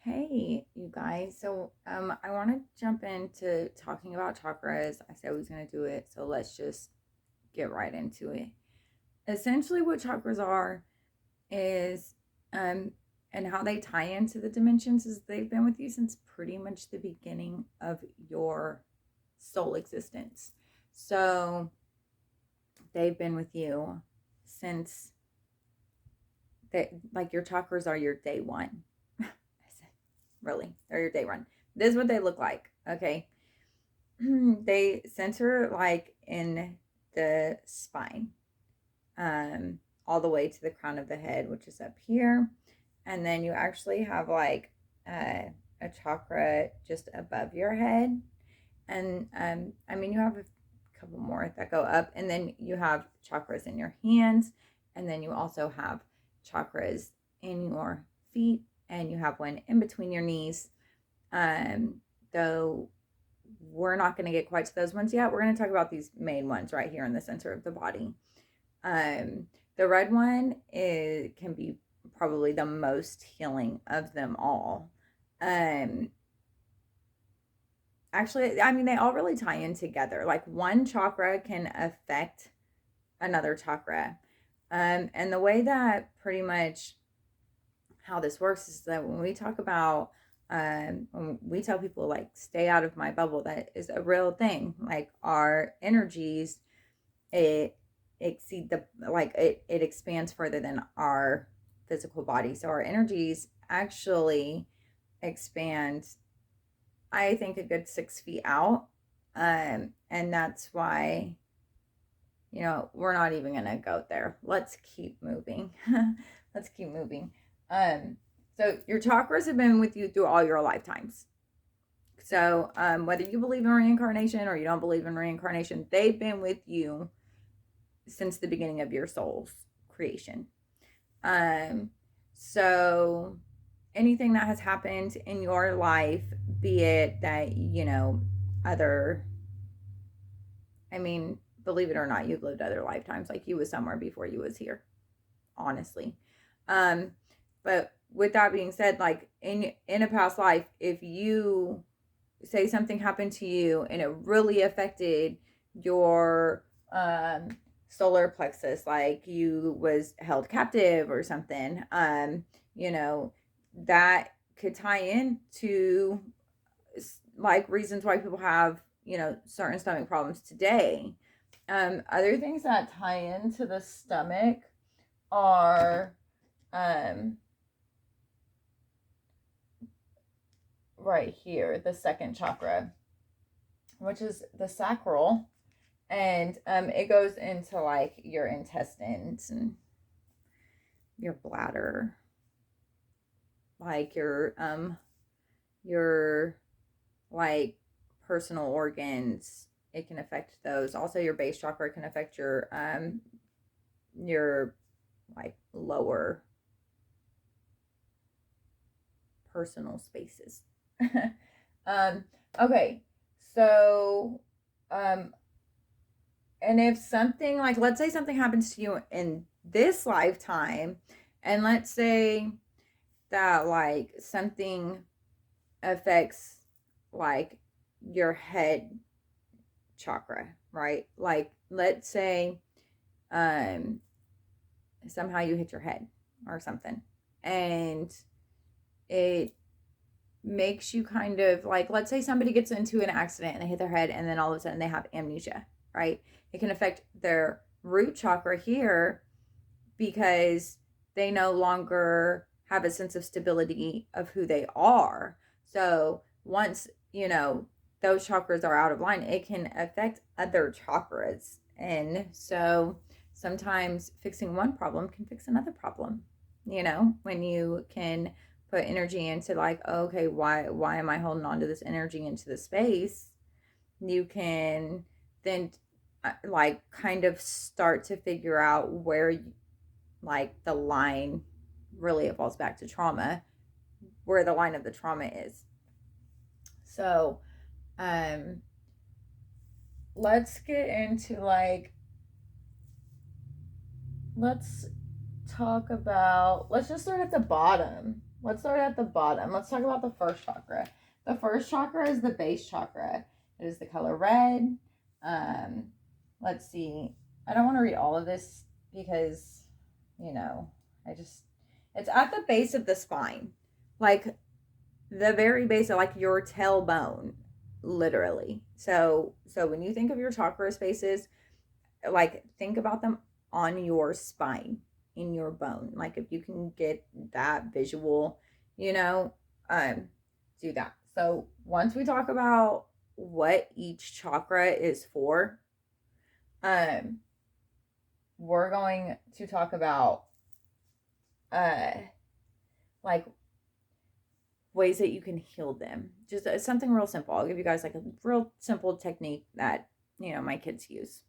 Hey, you guys. I want to jump into talking about chakras. I said I was going to do it, so let's just get right into it. Essentially, what chakras are is, um, and how they tie into the dimensions is they've been with you since pretty much the beginning of your soul existence. So, they've been with you since like your chakras are your day one. Really, they're your day one. This is what they look like. Okay. They center like in the spine, all the way to the crown of the head, which is up here. And then you actually have like a chakra just above your head. And I mean, you have a couple more that go up. And then you have chakras in your hands. And then you also have chakras in your feet. And you have one in between your knees. Though we're not going to get quite to those ones yet. We're going to talk about these main ones right here in the center of the body. The red one can be probably the most healing of them all. Actually, I mean, they all really tie in together. Like one chakra can affect another chakra. And the way that pretty much how this works is that when we talk about when we tell people like stay out of my bubble, that is a real thing. Like our energies, it exceed the like it expands further than our physical body. So our energies actually expand, I think, a good 6 feet out. And that's why, we're not even gonna go there. Let's keep moving. Let's keep moving. Um, so your chakras have been with you through all your lifetimes. So whether you believe in reincarnation or you don't believe in reincarnation, they've been with you since the beginning of your soul's creation. So anything that has happened in your life, be it that, other, I mean, believe it or not, you've lived other lifetimes. Like you was somewhere before you was here, honestly. But with that being said, like in a past life, if you say something happened to you and it really affected your solar plexus, like you was held captive or something, that could tie in to like reasons why people have, certain stomach problems today. Other things that tie into the stomach are right here, the second chakra, which is the sacral. And it goes into like your intestines and your bladder, like your like personal organs. It can affect those. Also, your base chakra can affect your like lower personal spaces. Okay, so and if something like, let's say something happens to you in this lifetime, and let's say that like something affects like your head chakra, right? Like let's say somehow you hit your head or something, and it makes you kind of like, let's say somebody gets into an accident and they hit their head and then all of a sudden they have amnesia, right? It can affect their root chakra here because they no longer have a sense of stability of who they are. So once, those chakras are out of line, it can affect other chakras. And so sometimes fixing one problem can fix another problem, when you can put energy into like, oh, okay, why am I holding on to this energy into the space? You can then like kind of start to figure out where like the line, really it falls back to trauma, where the line of the trauma is. So let's get into like, let's talk about, let's just start at the bottom. let's start at the bottom. Let's talk about the first chakra. The first chakra is the base chakra. It is the color red. Let's see. I don't want to read all of this because, it's at the base of the spine. Like the very base of like your tailbone, literally. So when you think of your chakra spaces, like think about them on your spine, in your bone. Like if you can get that visual, you know, do that. So once we talk about what each chakra is for, um, we're going to talk about like ways that you can heal them. Just something real simple. I'll give you guys like a real simple technique that, my kids use.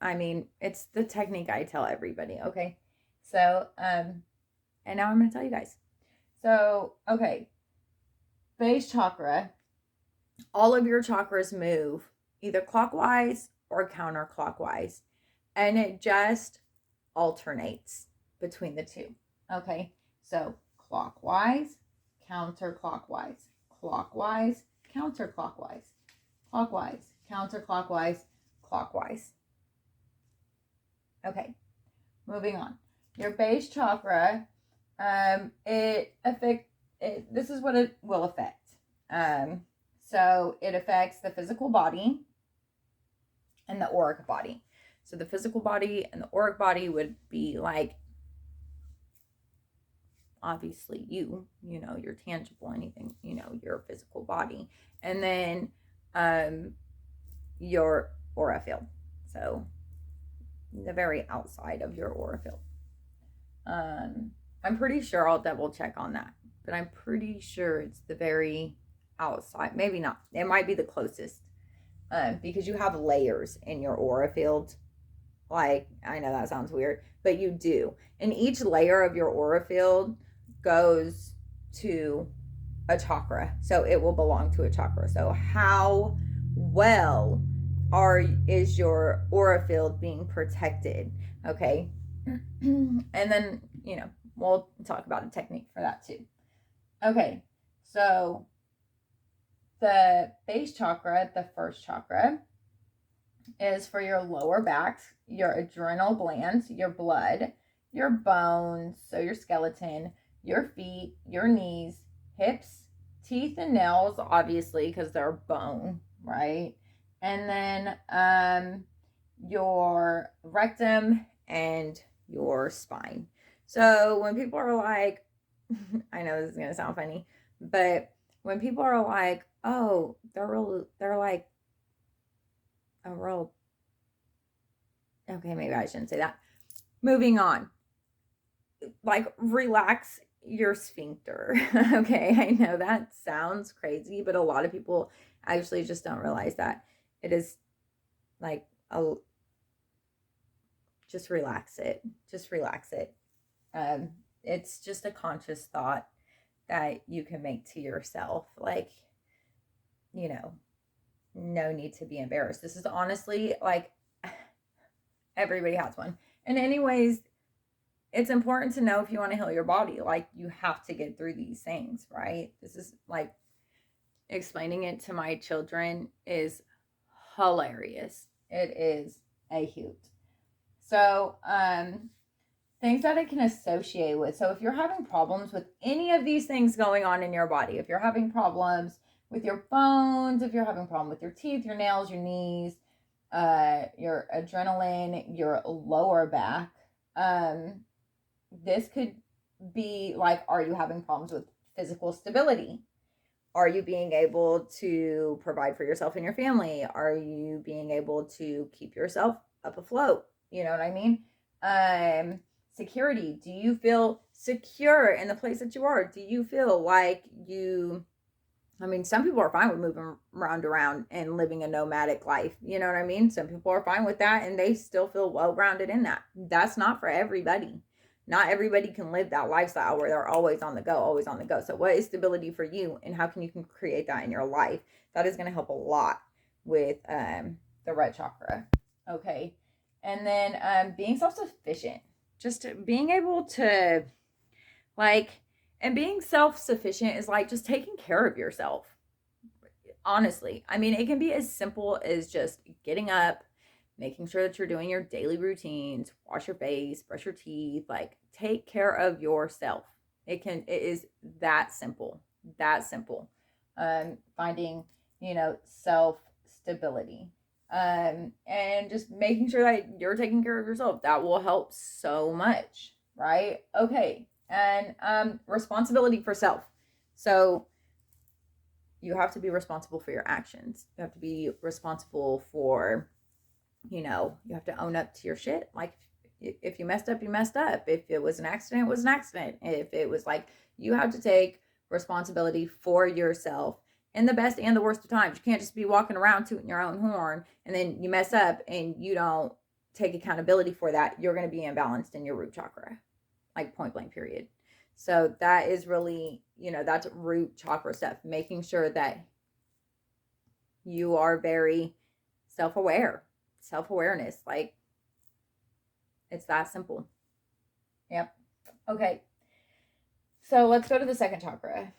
I mean, it's the technique I tell everybody, okay? So, and now I'm going to tell you guys. So, okay, base chakra, all of your chakras move either clockwise or counterclockwise, and it just alternates between the two, okay? So, clockwise, counterclockwise, clockwise, counterclockwise, clockwise, counterclockwise, clockwise. Okay, moving on. Your base chakra, this is what it will affect. So it affects the physical body and the auric body. So the physical body and the auric body would be like, obviously you're tangible, anything, your physical body. And then your aura field. So the very outside of your aura field. I'm pretty sure, I'll double check on that, but I'm pretty sure it's the very outside. Maybe not. It might be the closest, because you have layers in your aura field. Like, I know that sounds weird, but you do. And each layer of your aura field goes to a chakra. So it will belong to a chakra. So how well is your aura field being protected? Okay. And then, we'll talk about a technique for that too. Okay. So the base chakra, the first chakra, is for your lower back, your adrenal glands, your blood, your bones, so your skeleton, your feet, your knees, hips, teeth, and nails, obviously, because they're bone, right? And then your rectum and your spine. So when people are like, I know this is going to sound funny, but when people are like, oh, they're like a real, okay, maybe I shouldn't say that. Moving on. Like, relax your sphincter. Okay, I know that sounds crazy, but a lot of people actually just don't realize that it is like just relax it. Just relax it. It's just a conscious thought that you can make to yourself. Like, no need to be embarrassed. This is honestly like everybody has one. And anyways, it's important to know if you want to heal your body. Like, you have to get through these things, right? This is like, explaining it to my children is hilarious. It is a hoot. So, things that it can associate with. So if you're having problems with any of these things going on in your body, if you're having problems with your bones, if you're having a problem with your teeth, your nails, your knees, your adrenaline, your lower back, this could be like, are you having problems with physical stability? Are you being able to provide for yourself and your family? Are you being able to keep yourself up afloat? You know what I mean? Security. Do you feel secure in the place that you are? Do you feel like some people are fine with moving around and living a nomadic life. You know what I mean? Some people are fine with that and they still feel well-grounded in that. That's not for everybody. Not everybody can live that lifestyle where they're always on the go, always on the go. So what is stability for you, and how can you create that in your life? That is going to help a lot with the red chakra. Okay. And then being self-sufficient. Just being able to, like, And being self-sufficient is like just taking care of yourself. Honestly, I mean, it can be as simple as just getting up, making sure that you're doing your daily routines, wash your face, brush your teeth, like take care of yourself. It is that simple, that simple. Finding, self stability. And just making sure that you're taking care of yourself. That will help so much, right? Okay. And responsibility for self. So you have to be responsible for your actions. You have to be responsible for, you have to own up to your shit. Like if you messed up, you messed up. If it was an accident, it was an accident. If it was like, you have to take responsibility for yourself in the best and the worst of times. You can't just be walking around tooting your own horn and then you mess up and you don't take accountability for that. You're going to be imbalanced in your root chakra, like point blank, period. So that is really, that's root chakra stuff, making sure that you are very self-awareness. Like it's that simple. Yep. Okay. So let's go to the second chakra.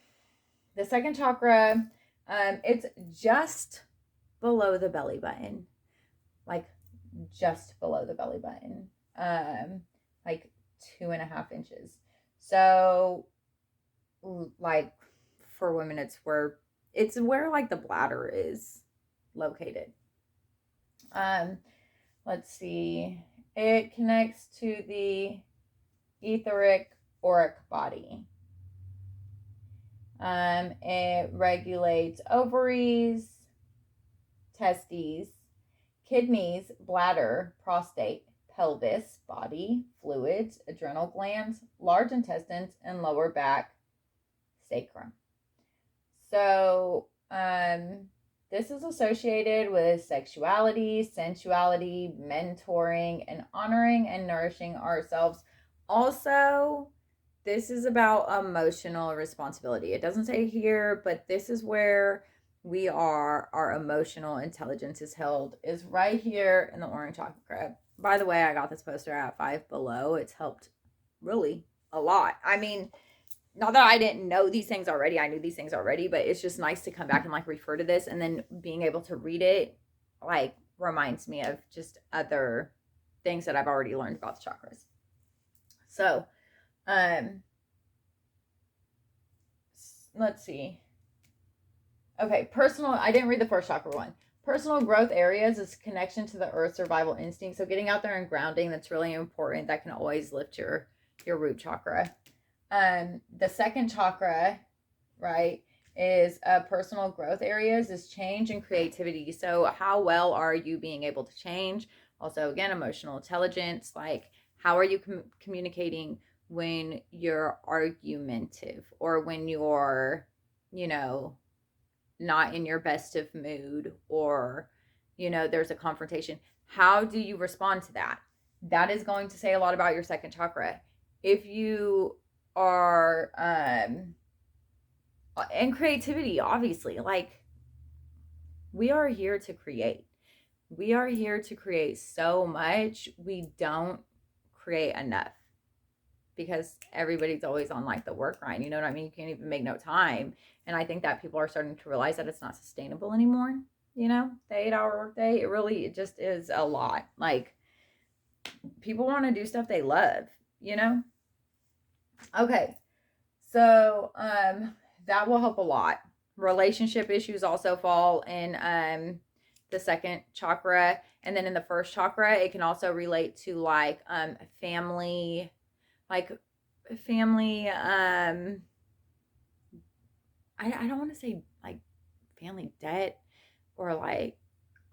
The second chakra, it's just below the belly button, like just below the belly button, like 2.5 inches. So like for women, it's where like the bladder is located. Let's see. It connects to the etheric auric body. It regulates ovaries, testes, kidneys, bladder, prostate, pelvis, body, fluids, adrenal glands, large intestines, and lower back, sacrum. So, this is associated with sexuality, sensuality, mentoring, and honoring and nourishing ourselves. Also, this is about emotional responsibility. It doesn't say here, but this is where our emotional intelligence is held, is right here in the orange chakra. By the way, I got this poster at Five Below. It's helped really a lot. I mean, not that I didn't know these things already, I knew these things already, but it's just nice to come back and like refer to this, and then being able to read it like reminds me of just other things that I've already learned about the chakras. So, let's see. Okay, I didn't read the first chakra one. Personal growth areas is connection to the earth survival instinct. So getting out there and grounding, that's really important. That can always lift your root chakra. The second chakra, right, is personal growth areas is change and creativity. So how well are you being able to change? Also, again, emotional intelligence, like how are you communicating when you're argumentative or when you're, not in your best of mood, or, there's a confrontation. How do you respond to that? That is going to say a lot about your second chakra. If you are, and creativity, obviously, like we are here to create. We are here to create so much. We don't create enough because everybody's always on like the work grind. You know what I mean? You can't even make no time. And I think that people are starting to realize that it's not sustainable anymore. The 8-hour workday, it just is a lot. Like people want to do stuff they love, Okay. So, that will help a lot. Relationship issues also fall in, the second chakra. And then in the first chakra, it can also relate to like, family, I don't want to say like family debt or like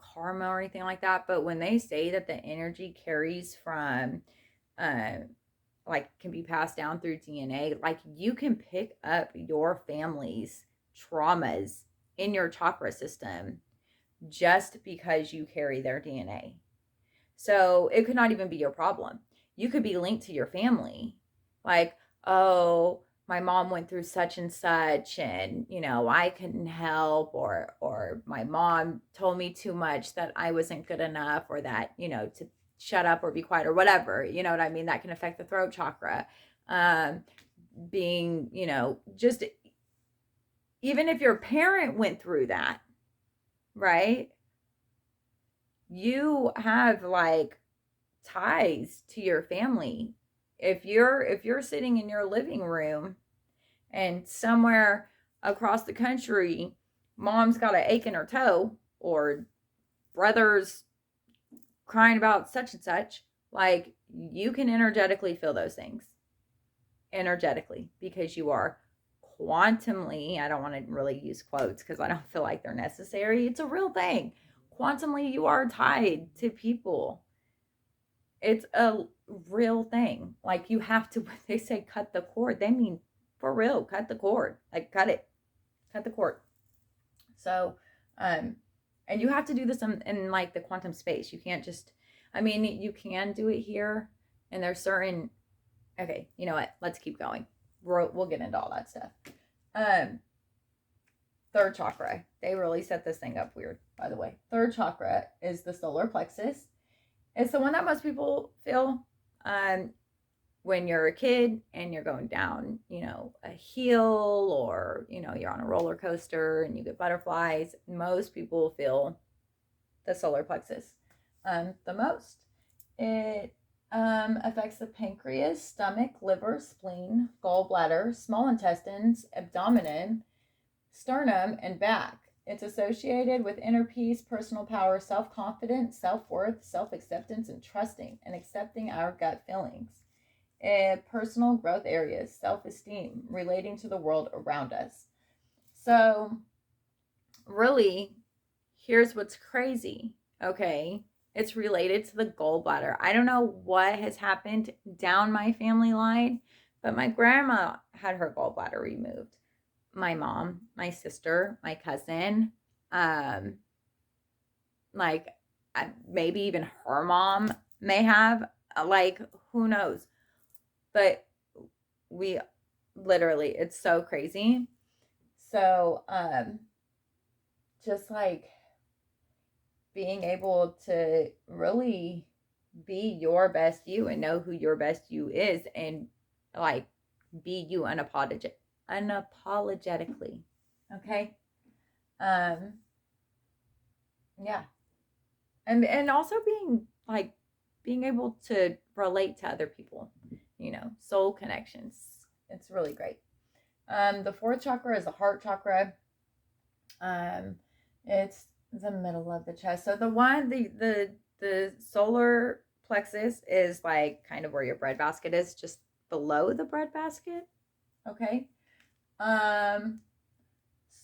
karma or anything like that, but when they say that the energy carries from like can be passed down through DNA, like you can pick up your family's traumas in your chakra system just because you carry their DNA. So it could not even be your problem. You could be linked to your family. Like, oh, my mom went through such and such and, I couldn't help, or my mom told me too much that I wasn't good enough, or that, to shut up or be quiet or whatever, you know what I mean? That can affect the throat chakra. being, just even if your parent went through that, right? You have like ties to your family. If you're sitting in your living room and somewhere across the country, mom's got an ache in her toe, or brother's crying about such and such, like, you can energetically feel those things energetically, because you are quantumly, I don't want to really use quotes because I don't feel like they're necessary. It's a real thing. Quantumly, you are tied to people. It's a real thing. Like, you have to, when they say cut the cord, they mean for real, cut the cord. Like, cut the cord. So, and you have to do this in like the quantum space. You can't just, you can do it here, and there's certain, okay, you know what? Let's keep going. We'll get into all that stuff. Third chakra. They really set this thing up weird, by the way. Third chakra is the solar plexus. It's the one that most people feel when you're a kid and you're going down, a hill, or, you're on a roller coaster and you get butterflies. Most people feel the solar plexus the most. It affects the pancreas, stomach, liver, spleen, gallbladder, small intestines, abdomen, sternum, and back. It's associated with inner peace, personal power, self-confidence, self-worth, self-acceptance, and trusting and accepting our gut feelings. Personal growth areas, self-esteem, relating to the world around us. So, really, here's what's crazy, okay? It's related to the gallbladder. I don't know what has happened down my family line, but my grandma had her gallbladder removed. My mom, my sister, my cousin, maybe even her mom may have, who knows? But we literally, it's so crazy. So, just like being able to really be your best you and know who your best you is, and like be you unapologetically. Okay. Yeah. And also being able to relate to other people, soul connections. It's really great. The fourth chakra is the heart chakra. It's the middle of the chest. So the solar plexus is like kind of where your breadbasket is, just below the breadbasket. Okay.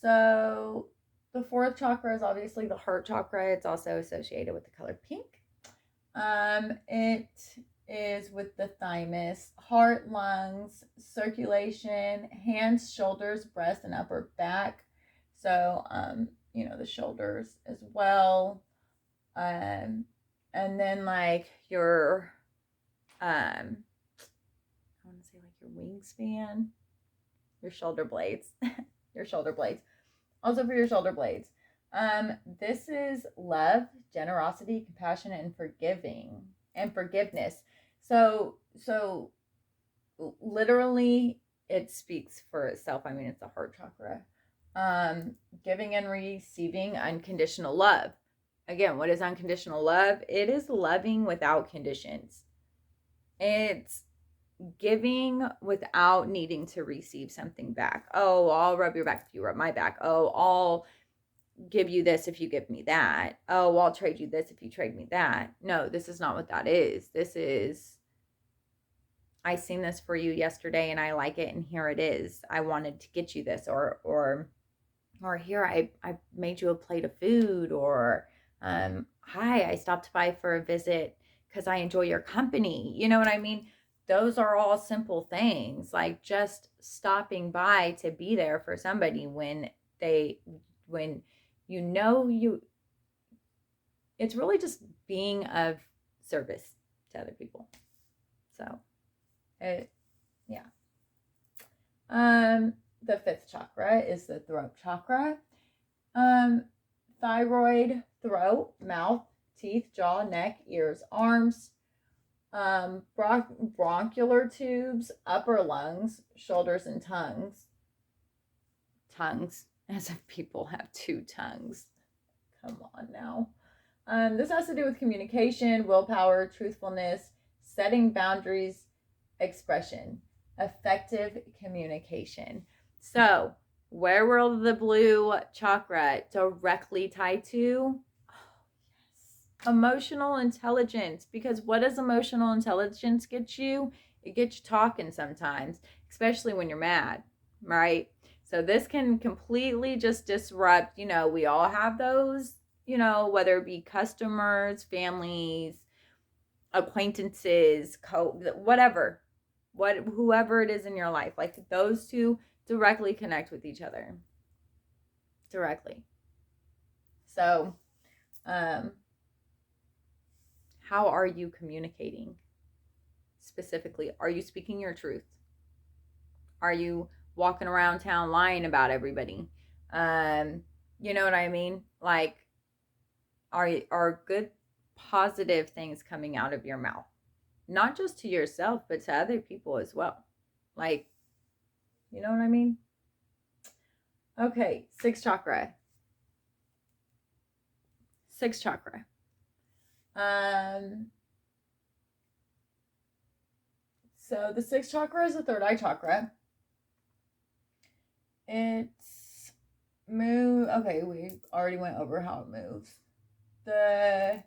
So the fourth chakra is obviously the heart chakra. It's also associated with the color pink. It is with the thymus, heart, lungs, circulation, hands, shoulders, breast, and upper back. So, the shoulders as well. And then like your, I want to say like your wingspan, your shoulder blades, your shoulder blades. Also for your shoulder blades. This is love, generosity, compassion, and forgiveness. So literally it speaks for itself. It's the heart chakra. Giving and receiving unconditional love. Again, what is unconditional love? It is loving without conditions. It's giving without needing to receive something back. Oh, I'll rub your back if you rub my back. Oh, I'll give you this if you give me that. Oh, I'll trade you this if you trade me that. No, this is not what that is. This is, I seen this for you yesterday and I like it, and here it is. I wanted to get you this, or here I made you a plate of food, or hi, I stopped by for a visit because I enjoy your company. You know what I mean? Those are all simple things, like just stopping by to be there for somebody when it's really just being of service to other people. So, yeah. The fifth chakra is the throat chakra. Thyroid, throat, mouth, teeth, jaw, neck, ears, arms. Bronchial tubes, upper lungs, shoulders, and tongues, as if people have two tongues. Come on now. This has to do with communication, willpower, truthfulness, setting boundaries, expression, effective communication. So, where will the blue chakra directly tie to? Emotional intelligence. Because what does emotional intelligence get you? It gets you talking sometimes, especially when you're mad, right? So this can completely just disrupt, we all have those, whether it be customers, families, acquaintances, whatever, whoever it is in your life. Like those two directly connect with each other. Directly. So, how are you communicating? Specifically, are you speaking your truth? Are you walking around town lying about everybody? You know what I mean? Like, are good positive things coming out of your mouth? Not just to yourself, but to other people as well. Like, you know what I mean? Okay, sixth chakra. Sixth chakra. So the sixth chakra is the third eye chakra. It's move. Okay, we already went over how it moves. The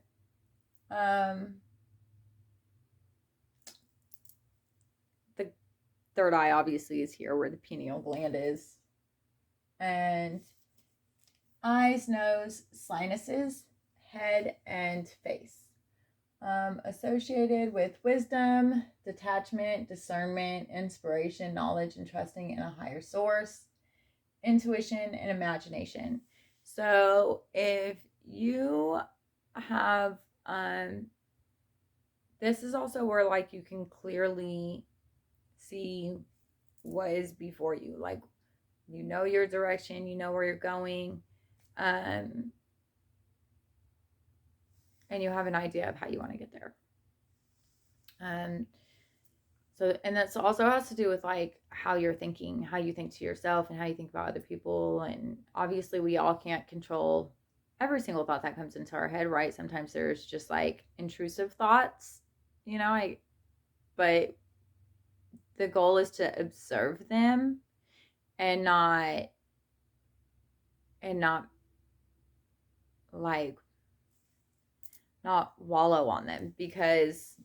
third eye obviously is here where the pineal gland is, and eyes, nose, sinuses, head, and face. Associated with wisdom, detachment, discernment, inspiration, knowledge, and trusting in a higher source, intuition, and imagination. So if you have, this is also where like you can clearly see what is before you. Like, you know your direction, you know where you're going, and you have an idea of how you want to get there. So, and that's also has to do with like how you're thinking, how you think to yourself, and how you think about other people. And obviously, we all can't control every single thought that comes into our head, right? Sometimes there's just like intrusive thoughts, but the goal is to observe them and not like not wallow on them, because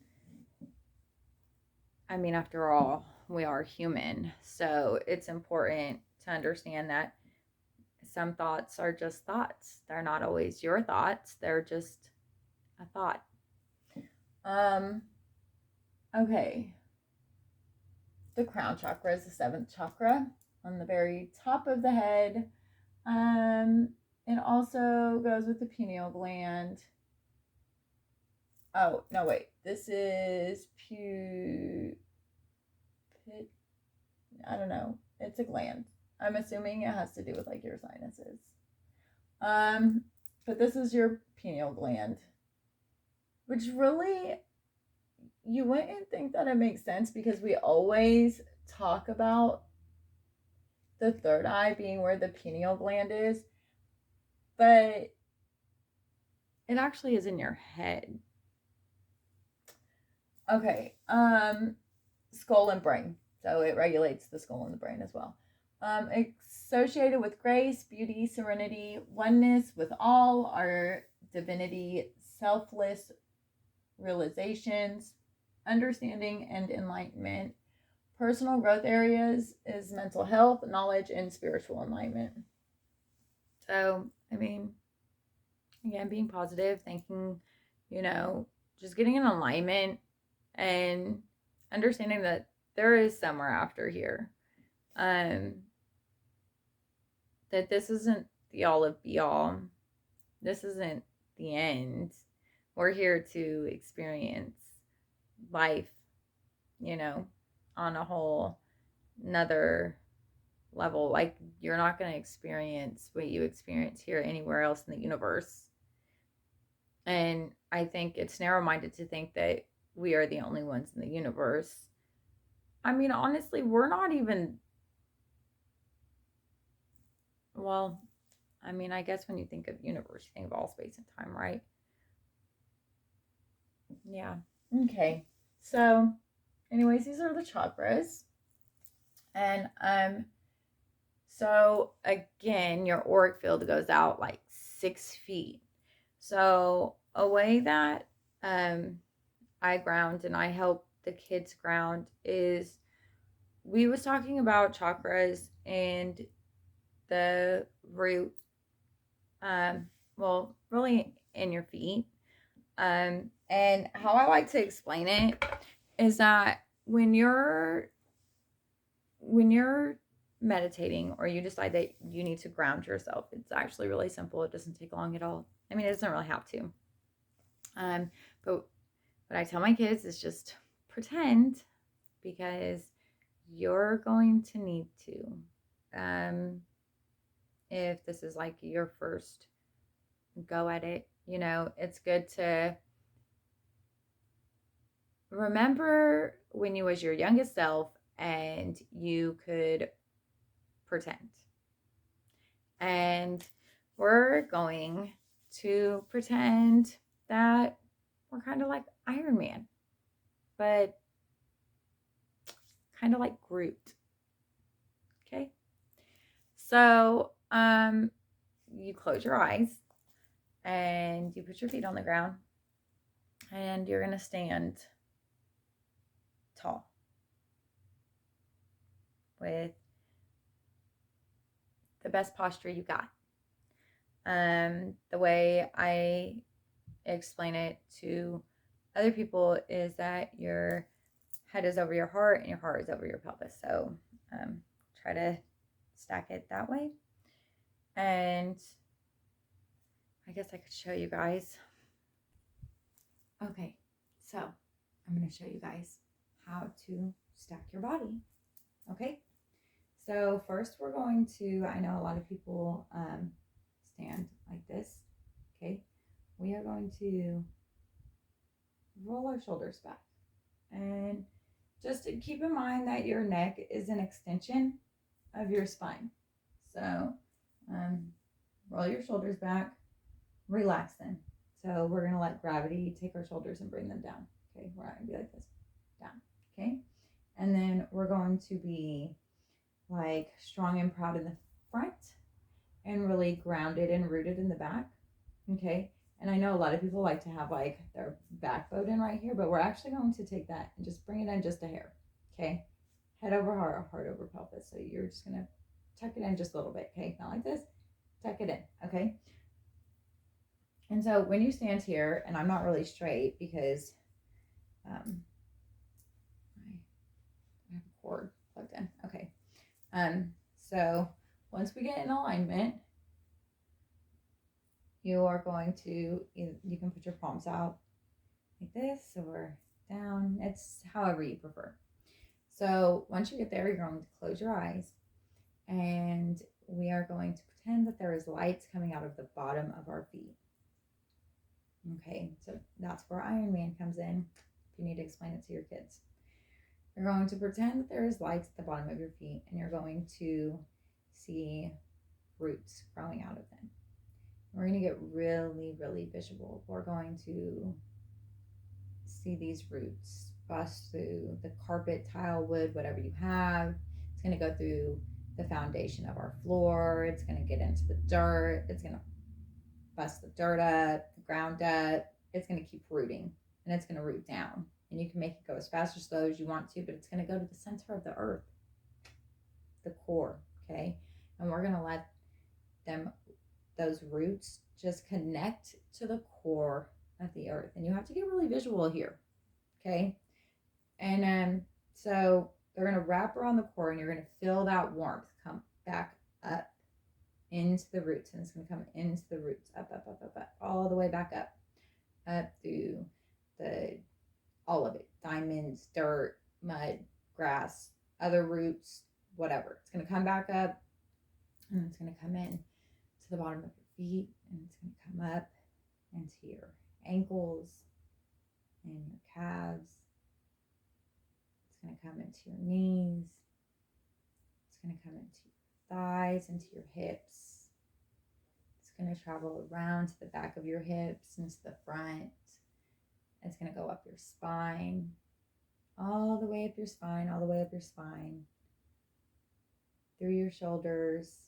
I mean, after all, we are human. So it's important to understand that some thoughts are just thoughts. They're not always your thoughts. They're just a thought. Okay. The crown chakra is the seventh chakra on the very top of the head. It also goes with the pineal gland. Oh, no, wait. This is I don't know. It's a gland. I'm assuming it has to do with like your sinuses. But this is your pineal gland, which really, you wouldn't think that it makes sense because we always talk about the third eye being where the pineal gland is, but it actually is in your head. Okay, skull and brain. So it regulates the skull and the brain as well. Associated with grace, beauty, serenity, oneness with all, our divinity, selfless realizations, understanding, and enlightenment. Personal growth areas is mental health, knowledge, and spiritual enlightenment. So, I mean, again, being positive, thinking, just getting in alignment and understanding that there is somewhere after here. That this isn't the all of be all. This isn't the end. We're here to experience life, on a whole another level. Like, you're not going to experience what you experience here anywhere else in the universe. And I think it's narrow-minded to think that we are the only ones in the universe. I mean, honestly, we're not even, well, I mean, I guess when you think of universe, you think of all space and time, right? Yeah. Okay. So, anyways, these are the chakras. And so again, your auric field goes out like 6 feet. So a way that I ground and I help the kids ground is, we was talking about chakras and the root, well, really in your feet. And how I like to explain it is that when you're meditating or you decide that you need to ground yourself, it's actually really simple. It doesn't take long at all. I mean, it doesn't really have to. But what I tell my kids is just pretend, because you're going to need to. If this is like your first go at it, it's good to remember when you was your youngest self and you could pretend. And we're going to pretend that we're kind of like Iron Man, but kind of like Groot. Okay. So, you close your eyes and you put your feet on the ground and you're going to stand tall with the best posture you got. The way I explain it to other people is that your head is over your heart and your heart is over your pelvis. So try to stack it that way. And I guess I could show you guys. Okay, so I'm going to show you guys how to stack your body. Okay, so first we're going to, I know a lot of people stand like this. Okay, we are going to roll our shoulders back, and just keep in mind that your neck is an extension of your spine. So roll your shoulders back, relax them. So we're going to let gravity take our shoulders and bring them down. Okay, we're not going to be like this, down. Okay, and then we're going to be like strong and proud in the front and really grounded and rooted in the back. Okay, and I know a lot of people like to have like their backbone in right here, but we're actually going to take that and just bring it in just a hair. Okay, head over heart, heart over pelvis. So you're just going to tuck it in just a little bit. Okay, not like this, tuck it in. Okay, and so when you stand here, and I'm not really straight because I have a cord plugged in. Okay, so once we get in alignment, you are going to, you can put your palms out like this or down. It's however you prefer. So once you get there, you're going to close your eyes and we are going to pretend that there is lights coming out of the bottom of our feet. Okay, so that's where Iron Man comes in, if you need to explain it to your kids. You're going to pretend that there is lights at the bottom of your feet and you're going to see roots growing out of them. We're going to get really, really visual. We're going to see these roots bust through the carpet, tile, wood, whatever you have. It's going to go through the foundation of our floor. It's going to get into the dirt. It's going to bust the dirt up, the ground up. It's going to keep rooting and it's going to root down. And you can make it go as fast or slow as you want to, but it's going to go to the center of the earth, the core, okay? And we're going to let those roots just connect to the core of the earth. And you have to get really visual here, okay? And so they're going to wrap around the core and you're going to feel that warmth come back up into the roots. And it's going to come into the roots, up, all the way back up through all of it, diamonds, dirt, mud, grass, other roots, whatever. It's going to come back up and it's going to come in to the bottom of your feet and it's going to come up into your ankles, and your calves. It's going to come into your knees. It's going to come into your thighs, into your hips. It's going to travel around to the back of your hips, into the front. It's going to go up your spine, all the way up your spine, all the way up your spine, through your shoulders,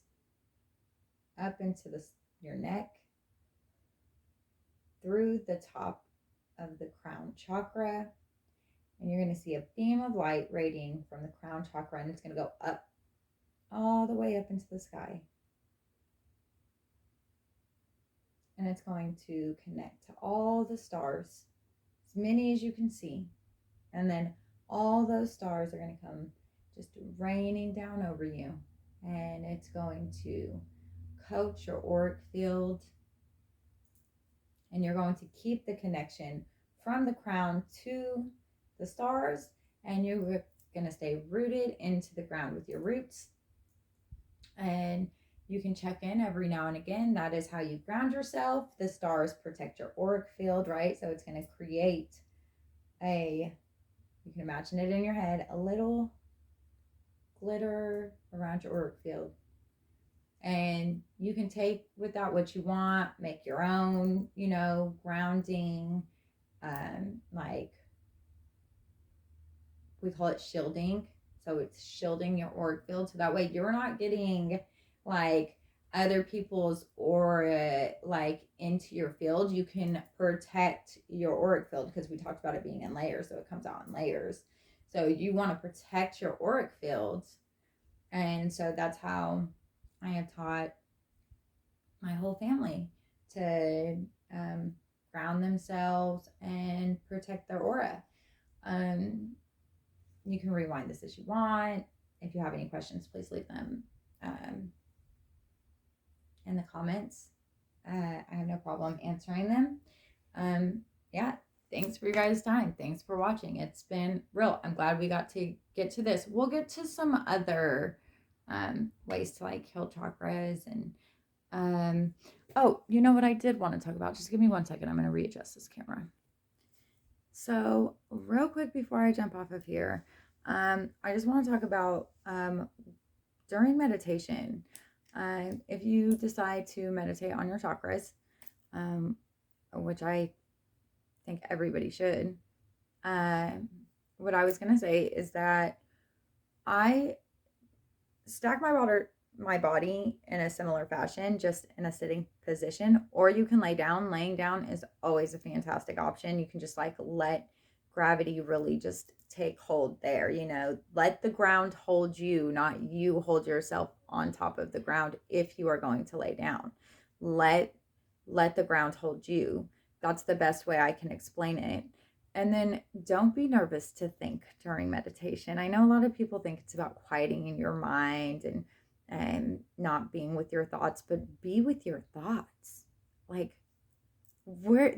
up into your neck, through the top of the crown chakra. And you're going to see a beam of light radiating from the crown chakra, and it's going to go up, all the way up into the sky. And it's going to connect to all the stars, as many as you can see. And then all those stars are going to come just raining down over you. And it's going to coat your auric field. And you're going to keep the connection from the crown to the stars. And you're going to stay rooted into the ground with your roots. And you can check in every now and again. That is how you ground yourself. The stars protect your auric field, right? So it's going to create you can imagine it in your head, a little glitter around your auric field. And you can take with that what you want, make your own, grounding, like we call it shielding. So it's shielding your auric field. So that way you're not getting like other people's aura like into your field. You can protect your auric field because we talked about it being in layers. So it comes out in layers. So you want to protect your auric fields. And so that's how I have taught my whole family to ground themselves and protect their aura. You can rewind this as you want. If you have any questions, please leave them in the comments. I have no problem answering them. Yeah, thanks for your guys' time. Thanks for watching. It's been real. I'm glad we got to get to this. We'll get to some other ways to like heal chakras and oh, you know what I did want to talk about? Just give me 1 second. I'm going to readjust this camera. So real quick before I jump off of here, I just want to talk about during meditation, if you decide to meditate on your chakras, which I think everybody should, what I was going to say is that I stack my body in a similar fashion, just in a sitting position, or you can lay down. Laying down is always a fantastic option. You can just like let gravity really just take hold there, let the ground hold you, not you hold yourself on top of the ground. If you are going to lay down, let the ground hold you. That's the best way I can explain it. And then don't be nervous to think during meditation. I know a lot of people think it's about quieting in your mind and not being with your thoughts, but be with your thoughts. Like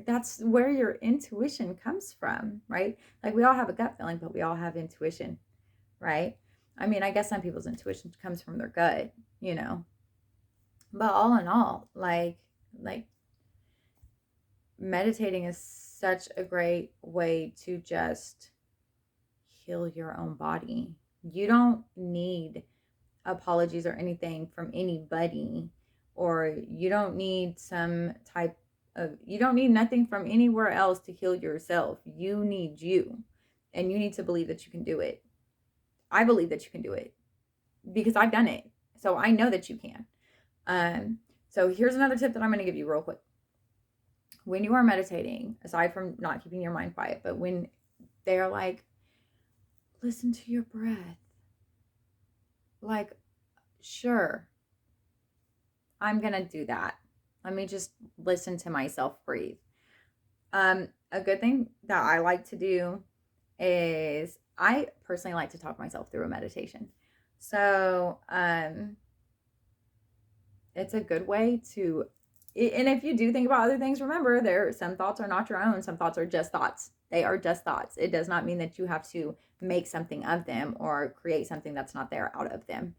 that's where your intuition comes from, right? Like we all have a gut feeling, but we all have intuition, right? I mean, I guess some people's intuition comes from their gut, but all in all, like meditating is such a great way to just heal your own body. You don't need apologies or anything from anybody, or you don't need you don't need nothing from anywhere else to heal yourself. You need you, and you need to believe that you can do it. I believe that you can do it because I've done it. So I know that you can. So here's another tip that I'm going to give you real quick. When you are meditating, aside from not keeping your mind quiet, but when they're like, listen to your breath. Like, sure, I'm going to do that. Let me just listen to myself breathe. A good thing that I like to do is I personally like to talk myself through a meditation. So, it's a good way to, and if you do think about other things, remember some thoughts are not your own. Some thoughts are just thoughts. They are just thoughts. It does not mean that you have to make something of them or create something that's not there out of them,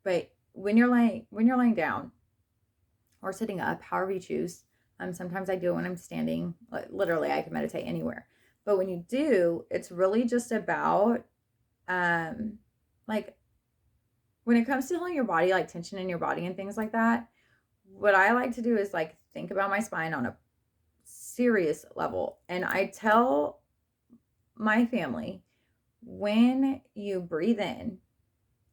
but when you're laying down or sitting up, however you choose, Sometimes I do it when I'm standing. Literally, I can meditate anywhere. But when you do, it's really just about like when it comes to healing your body, like tension in your body and things like that. What I like to do is like think about my spine on a serious level. And I tell my family, when you breathe in,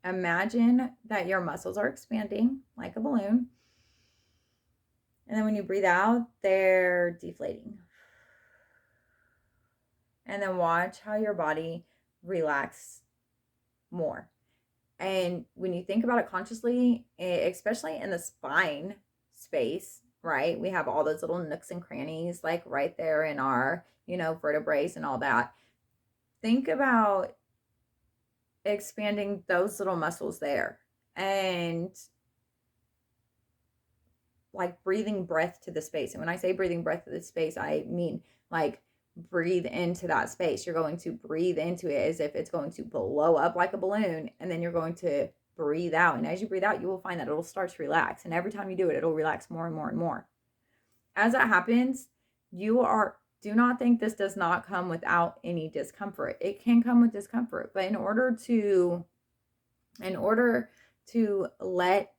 imagine that your muscles are expanding like a balloon. And then when you breathe out, they're deflating. And then watch how your body relax more. And when you think about it consciously, especially in the spine space, right? We have all those little nooks and crannies, like right there in our, vertebrae and all that. Think about expanding those little muscles there and like breathing breath to the space. And when I say breathing breath to the space, I mean like breathe into that space. You're going to breathe into it as if it's going to blow up like a balloon, and then you're going to breathe out. And as you breathe out, you will find that it'll start to relax. And every time you do it, it'll relax more and more and more. As that happens, do not think this does not come without any discomfort. It can come with discomfort, but in order to let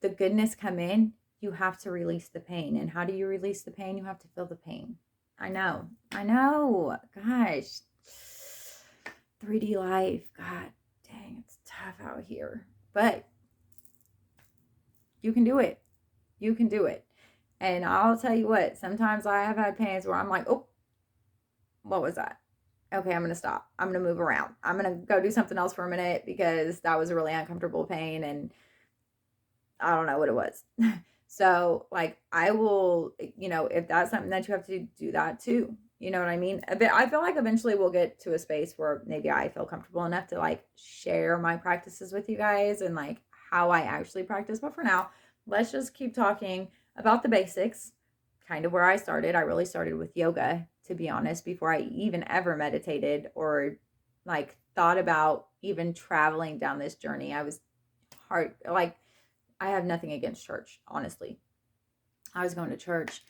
the goodness come in, you have to release the pain. And how do you release the pain? You have to feel the pain. I know. Gosh. 3D life. God dang, it's tough out here. But you can do it. You can do it. And I'll tell you what, sometimes I have had pains where I'm like, oh, what was that? Okay, I'm going to stop. I'm going to move around. I'm going to go do something else for a minute because that was a really uncomfortable pain and I don't know what it was. So like I will, if that's something that you have to do that too. You know what I mean? I feel like eventually we'll get to a space where maybe I feel comfortable enough to like share my practices with you guys and like how I actually practice. But for now, let's just keep talking about the basics, kind of where I started. I really started with yoga, to be honest, before I even ever meditated or like thought about even traveling down this journey. I was hard, like, I have nothing against church, honestly. I was going to church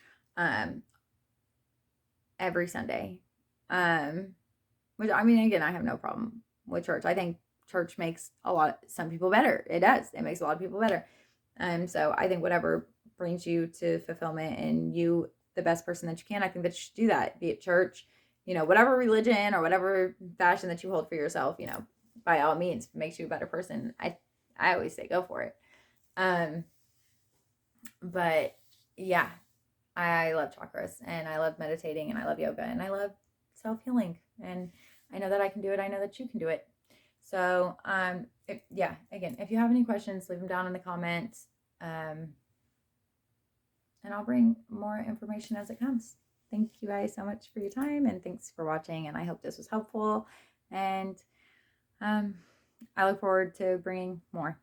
every Sunday. Which, I mean, again, I have no problem with church. I think church makes some people better. It does. It makes a lot of people better. So I think whatever brings you to fulfillment and you the best person that you can, I think that you should do that. Be it church, whatever religion or whatever fashion that you hold for yourself, by all means, if it makes you a better person. I always say go for it. But yeah, I love chakras and I love meditating and I love yoga and I love self-healing and I know that I can do it. I know that you can do it. So, again, if you have any questions, leave them down in the comments. And I'll bring more information as it comes. Thank you guys so much for your time and thanks for watching. And I hope this was helpful. And I look forward to bringing more.